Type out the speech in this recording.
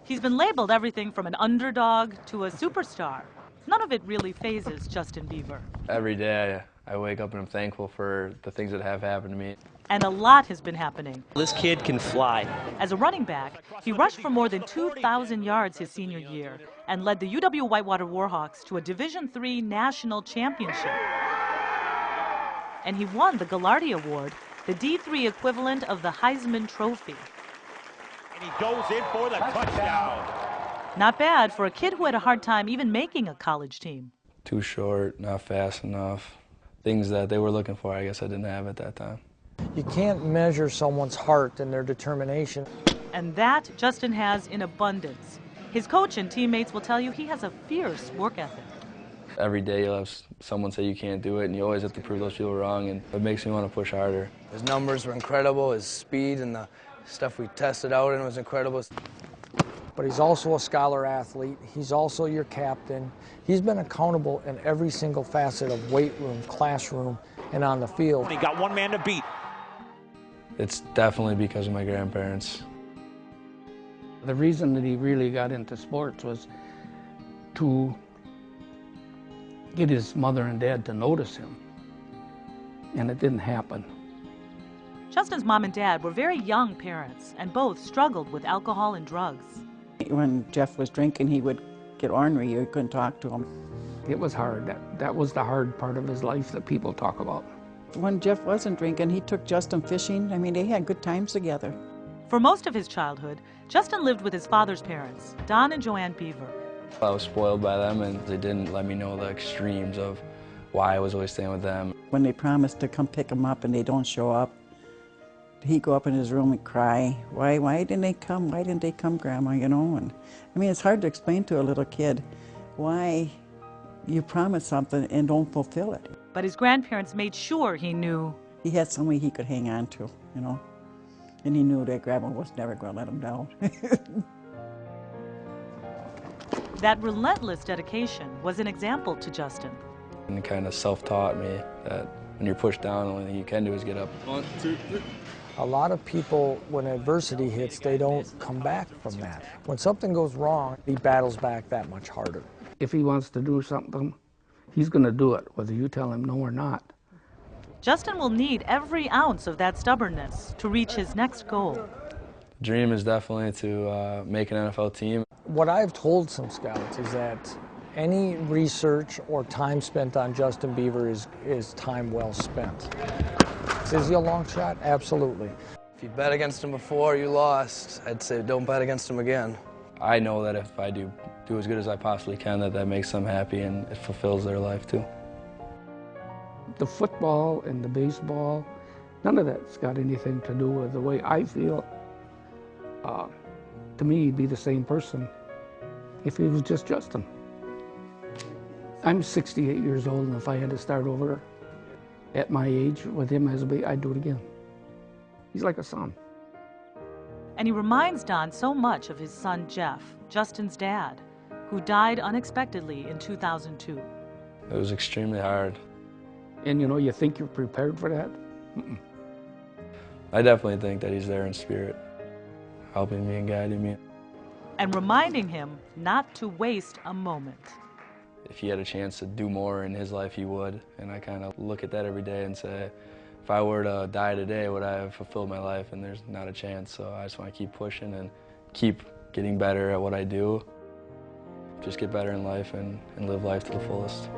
He's been labeled everything from an underdog to a superstar. None of it really phases Justin Beaver. Every day I wake up and I'm thankful for the things that have happened to me. And a lot has been happening. This kid can fly. As a running back, he rushed for more than 2,000 yards his senior year and led the UW-Whitewater Warhawks to a Division III national championship. And he won the Gallardi Award, the D3 equivalent of the Heisman Trophy. And he goes in for the touchdown. Not bad for a kid who had a hard time even making a college team. Too short, not fast enough. Things that they were looking for, I guess I didn't have at that time. You can't measure someone's heart and their determination. And that Justin has in abundance. His coach and teammates will tell you he has a fierce work ethic. Every day you'll have someone say you can't do it, and you always have to prove those people wrong, and it makes me want to push harder. His numbers were incredible, his speed and the stuff we tested out and was incredible. But he's also a scholar athlete. He's also your captain. He's been accountable in every single facet of weight room, classroom, and on the field. He got one man to beat. It's definitely because of my grandparents. The reason that he really got into sports was to get his mother and dad to notice him, and it didn't happen. Justin's mom and dad were very young parents, and both struggled with alcohol and drugs. When Jeff was drinking, he would get ornery. You couldn't talk to him. It was hard. That was the hard part of his life that people talk about. When Jeff wasn't drinking, he took Justin fishing. I mean, they had good times together. For most of his childhood, Justin lived with his father's parents, Don and Joanne Beaver. I was spoiled by them, and they didn't let me know the extremes of why I was always staying with them. When they promised to come pick him up and they don't show up, he'd go up in his room and cry. Why didn't they come? Why didn't they come, Grandma? You know, and I mean, it's hard to explain to a little kid why you promise something and don't fulfill it. But his grandparents made sure he knew he had somebody he could hang on to, you know, and he knew that Grandma was never going to let him down. that relentless dedication was an example to Justin. And it kind of self-taught me that when you're pushed down, the only thing you can do is get up. 1, 2, 3. A lot of people, when adversity hits, they don't come back from that. When something goes wrong, he battles back that much harder. If he wants to do something, he's going to do it, whether you tell him no or not. Justin will need every ounce of that stubbornness to reach his next goal. The dream is definitely to make an NFL team. What I've told some scouts is that any research or time spent on Justin Beaver is time well spent. Is he a long shot? Absolutely. If you bet against him before, you lost. I'd say don't bet against him again. I know that if I do as good as I possibly can, that makes them happy and it fulfills their life too. The football and the baseball, none of that's got anything to do with the way I feel. To me, he'd be the same person if he was just Justin. I'm 68 years old, and if I had to start over at my age with him as a baby, I'd do it again. He's like a son. And he reminds Don so much of his son Jeff, Justin's dad, who died unexpectedly in 2002. It was extremely hard. And you know, you think you're prepared for that? Mm-mm. I definitely think that he's there in spirit, helping me and guiding me. And reminding him not to waste a moment. If he had a chance to do more in his life, he would. And I kind of look at that every day and say, if I were to die today, would I have fulfilled my life? And there's not a chance, so I just want to keep pushing and keep getting better at what I do. Just get better in life and live life to the fullest.